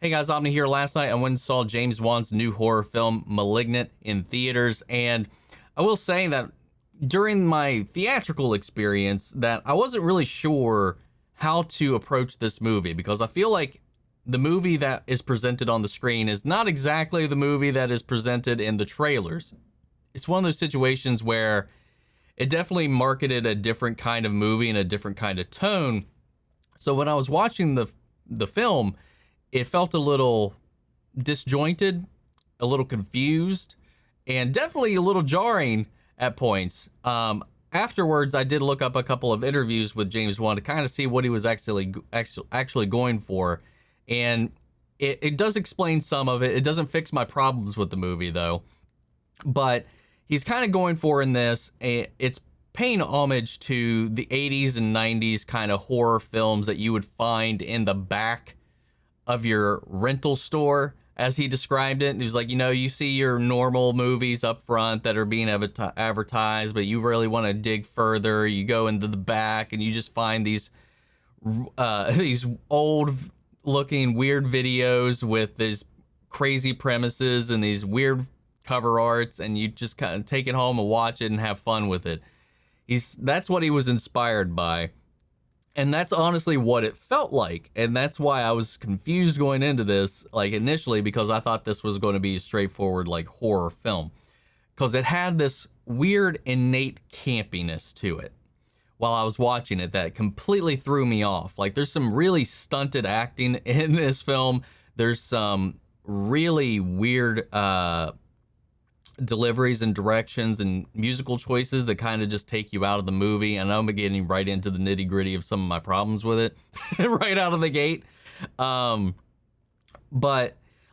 Hey guys, Omni here. Last night I went and saw James Wan's new horror film, Malignant, in theaters, and I will say that during my theatrical experience that I wasn't really sure how to approach this movie because I feel like the movie that is presented on the screen is not exactly the movie that is presented in the trailers. It's one of those situations where it definitely marketed a different kind of movie and a different kind of tone. So when I was watching the film, it felt a little disjointed, a little confused, and definitely a little jarring at points. Afterwards, I did look up a couple of interviews with James Wan to kind of see what he was actually going for, and it does explain some of it. It doesn't fix my problems with the movie though, but he's kind of going for in this. It's paying homage to the 80s and 90s kind of horror films that you would find in the back of your rental store, as he described it. And he was like, you see your normal movies up front that are being advertised, but you really want to dig further. You go into the back and you just find these old looking weird videos with these crazy premises and these weird cover arts, and you just kind of take it home and watch it and have fun with it. That's what he was inspired by. And that's honestly what it felt like. And that's why I was confused going into this, like initially, because I thought this was going to be a straightforward, like horror film. Because it had this weird innate campiness to it while I was watching it that completely threw me off. Like there's some really stunted acting in this film. There's some really weird deliveries and directions and musical choices that kind of just take you out of the movie, and I'm getting right into the nitty gritty of some of my problems with it right out of the gate. But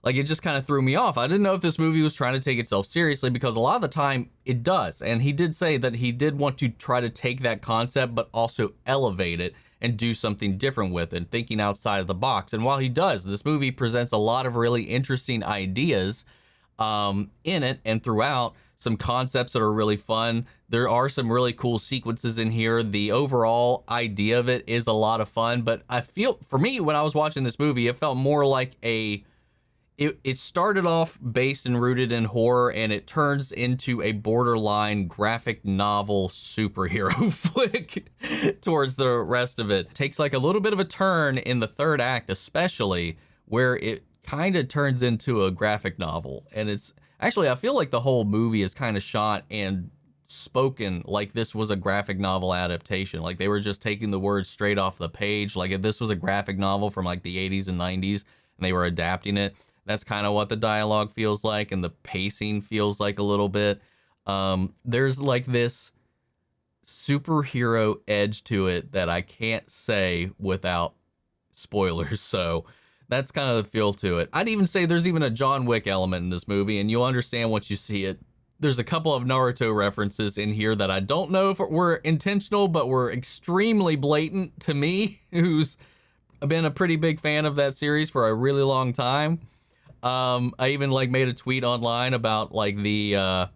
like it just kind of threw me off. I didn't know if this movie was trying to take itself seriously, because a lot of the time it does, and he did say that he did want to try to take that concept but also elevate it and do something different with it, thinking outside of the box. And while he does, this movie presents a lot of really interesting ideas in it and throughout, some concepts that are really fun. There are some really cool sequences in here. The overall idea of it is a lot of fun, but I feel, for me, when I was watching this movie, it felt more like it started off based and rooted in horror, and it turns into a borderline graphic novel superhero flick towards the rest of it. Takes like a little bit of a turn in the third act, especially, where it kind of turns into a graphic novel. And it's actually, I feel like the whole movie is kind of shot and spoken like this was a graphic novel adaptation. Like they were just taking the words straight off the page. Like if this was a graphic novel from like the 80s and 90s and they were adapting it, that's kind of what the dialogue feels like, and the pacing feels like a little bit. There's like this superhero edge to it that I can't say without spoilers, so that's kind of the feel to it. I'd even say there's even a John Wick element in this movie, and you'll understand once you see it. There's a couple of Naruto references in here that I don't know if were intentional, but were extremely blatant to me, who's been a pretty big fan of that series for a really long time. I even like made a tweet online about like the the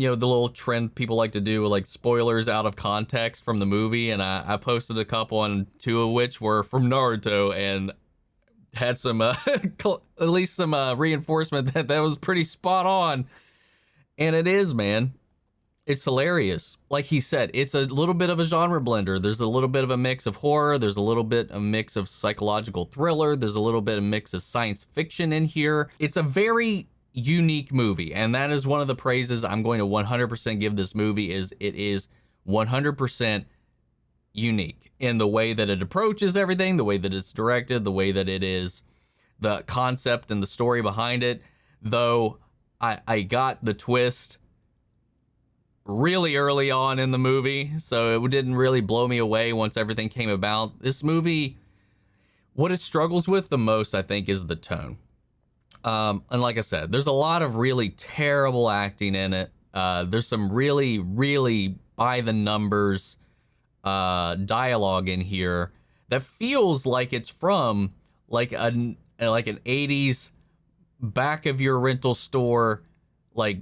little trend people like to do with like spoilers out of context from the movie, and I posted a couple, and two of which were from Naruto, and had some at least some reinforcement that was pretty spot on. And it is, man, it's hilarious. Like he said, it's a little bit of a genre blender. There's a little bit of a mix of horror, there's a little bit a mix of psychological thriller, there's a little bit of mix of science fiction in here. It's a very unique movie, and that is one of the praises I'm going to 100% give this movie. Is it is 100% unique in the way that it approaches everything, the way that it's directed, the way that it is, the concept and the story behind it. Though I got the twist really early on in the movie, so it didn't really blow me away once everything came about. This movie, what it struggles with the most, I think, is the tone. And like I said, there's a lot of really terrible acting in it. There's some really, really by the numbers dialogue in here that feels like it's from like an 80s back of your rental store, like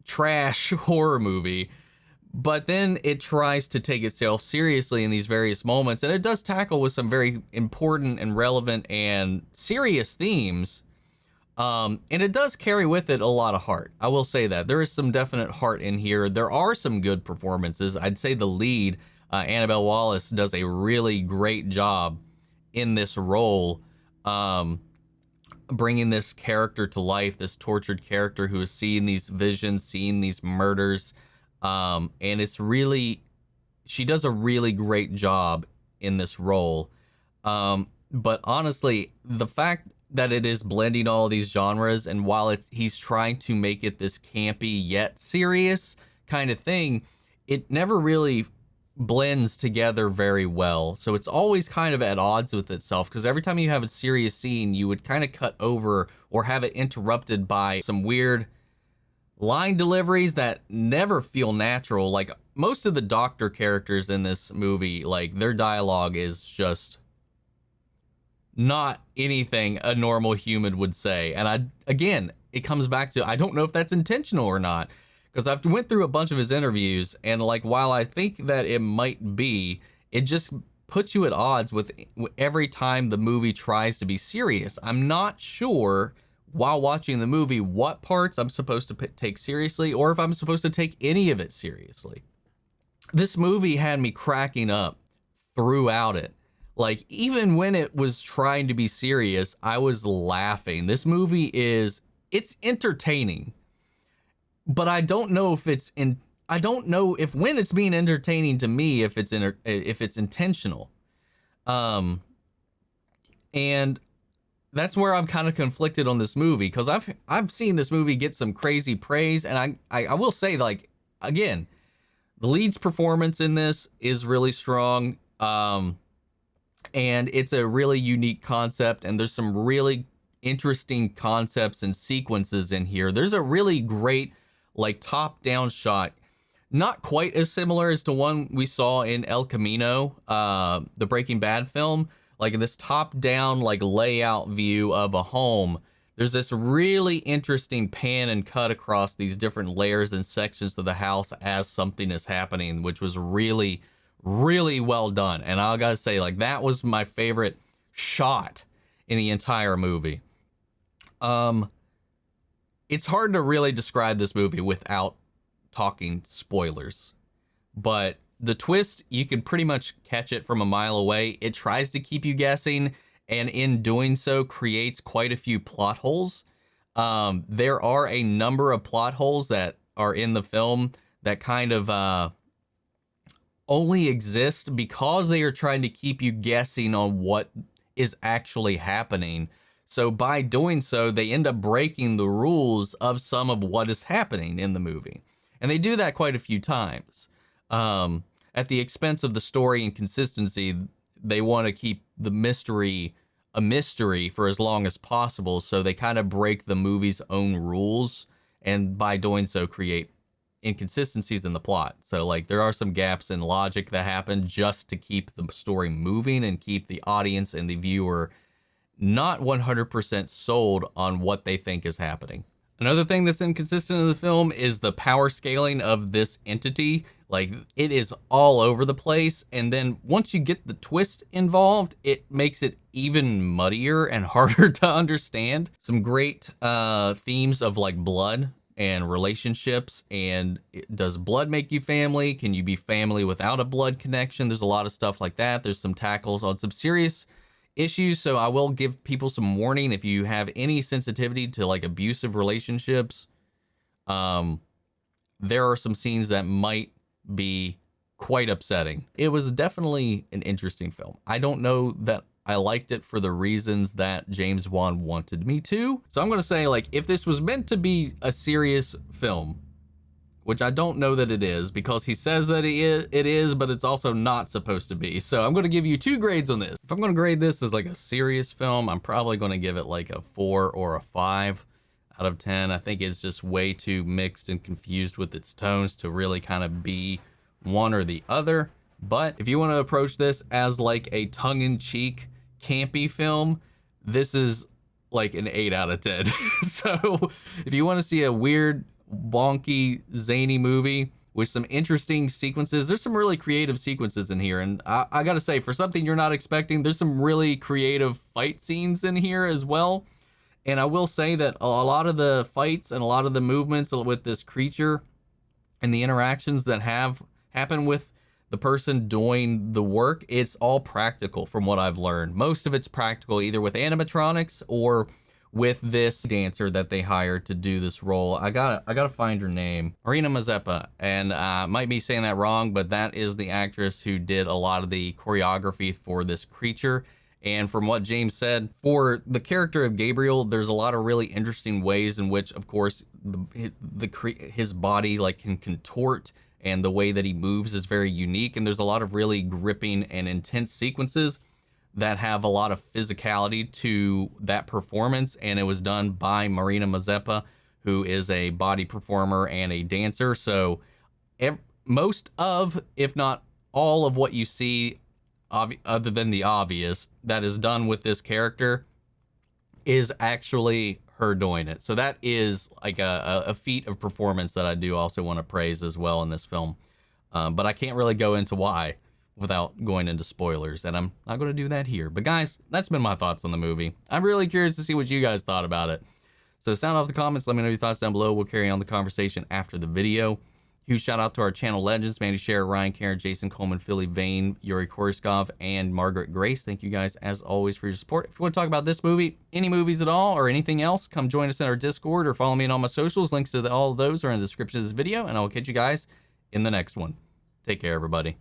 trash horror movie. But then it tries to take itself seriously in these various moments, and it does tackle with some very important and relevant and serious themes. And it does carry with it a lot of heart. I will say that there is some definite heart in here. There are some good performances. I'd say the lead, Annabelle Wallis, does a really great job in this role, bringing this character to life, this tortured character who is seeing these visions, seeing these murders. And it's really, she does a really great job in this role. But honestly, the fact that it is blending all these genres, and while he's trying to make it this campy yet serious kind of thing, it never really blends together very well. So it's always kind of at odds with itself, because every time you have a serious scene, you would kind of cut over or have it interrupted by some weird line deliveries that never feel natural. Like most of the doctor characters in this movie, like their dialogue is just not anything a normal human would say. And again, it comes back to, I don't know if that's intentional or not, because I've went through a bunch of his interviews, and like, while I think that it might be, it just puts you at odds with every time the movie tries to be serious. I'm not sure while watching the movie what parts I'm supposed to take seriously, or if I'm supposed to take any of it seriously. This movie had me cracking up throughout it. Like, even when it was trying to be serious, I was laughing. This movie it's entertaining, but I don't know if I don't know if when it's being entertaining to me, if it's intentional. And that's where I'm kind of conflicted on this movie, because I've seen this movie get some crazy praise, and I will say, like, again, the lead's performance in this is really strong. And it's a really unique concept, and there's some really interesting concepts and sequences in here. There's a really great, like, top-down shot, not quite as similar as the one we saw in El Camino, the Breaking Bad film. Like, this top-down, like, layout view of a home. There's this really interesting pan and cut across these different layers and sections of the house as something is happening, which was really well done. And I gotta say, like, that was my favorite shot in the entire movie. It's hard to really describe this movie without talking spoilers, but the twist, you can pretty much catch it from a mile away. It tries to keep you guessing, and in doing so creates quite a few plot holes. There are a number of plot holes that are in the film that kind of only exist because they are trying to keep you guessing on what is actually happening. So by doing so, they end up breaking the rules of some of what is happening in the movie. And they do that quite a few times. At the expense of the story and consistency, they want to keep the mystery a mystery for as long as possible. So they kind of break the movie's own rules, and by doing so create inconsistencies in the plot. So, like, there are some gaps in logic that happen just to keep the story moving and keep the audience and the viewer not 100% sold on what they think is happening. Another thing that's inconsistent in the film is the power scaling of this entity. Like, it is all over the place, and then once you get the twist involved, it makes it even muddier and harder to understand. Some great themes of, like, blood and relationships, and does blood make you family? Can you be family without a blood connection? There's a lot of stuff like that. There's some tackles on some serious issues, so I will give people some warning if you have any sensitivity to, like, abusive relationships. There are some scenes that might be quite upsetting. It was definitely an interesting film. I don't know that I liked it for the reasons that James Wan wanted me to. So I'm going to say, like, if this was meant to be a serious film, which I don't know that it is, because he says that it is, but it's also not supposed to be. So I'm going to give you 2 grades on this. If I'm going to grade this as, like, a serious film, I'm probably going to give it, like, a 4 or a 5 out of 10. I think it's just way too mixed and confused with its tones to really kind of be one or the other. But if you want to approach this as, like, a tongue-in-cheek campy film, this is like an 8 out of 10. So if you want to see a weird, wonky, zany movie with some interesting sequences. There's some really creative sequences in here, and I gotta say, for something you're not expecting, there's some really creative fight scenes in here as well. And I will say that a lot of the fights and a lot of the movements with this creature and the interactions that have happened with the person doing the work, it's all practical from what I've learned. Most of it's practical, either with animatronics or with this dancer that they hired to do this role. I gotta find her name. Briana White, and might be saying that wrong, but that is the actress who did a lot of the choreography for this creature. And from what James said, for the character of Gabriel, there's a lot of really interesting ways in which, of course, his body like can contort, and the way that he moves is very unique. And there's a lot of really gripping and intense sequences that have a lot of physicality to that performance, and it was done by Briana White, who is a body performer and a dancer. So most of, if not all of what you see, other than the obvious, that is done with this character is actually her doing it. So that is like a feat of performance that I do also want to praise as well in this film. But I can't really go into why without going into spoilers, and I'm not going to do that here. But guys, that's been my thoughts on the movie. I'm really curious to see what you guys thought about it. So sound off the comments, let me know your thoughts down below. We'll carry on the conversation after the video. Huge shout out to our channel legends, Mandy Scher, Ryan Karen, Jason Coleman, Philly Vane, Yuri Korskov, and Margaret Grace. Thank you guys as always for your support. If you want to talk about this movie, any movies at all, or anything else, come join us in our Discord or follow me on all my socials. Links to all of those are in the description of this video, and I will catch you guys in the next one. Take care, everybody.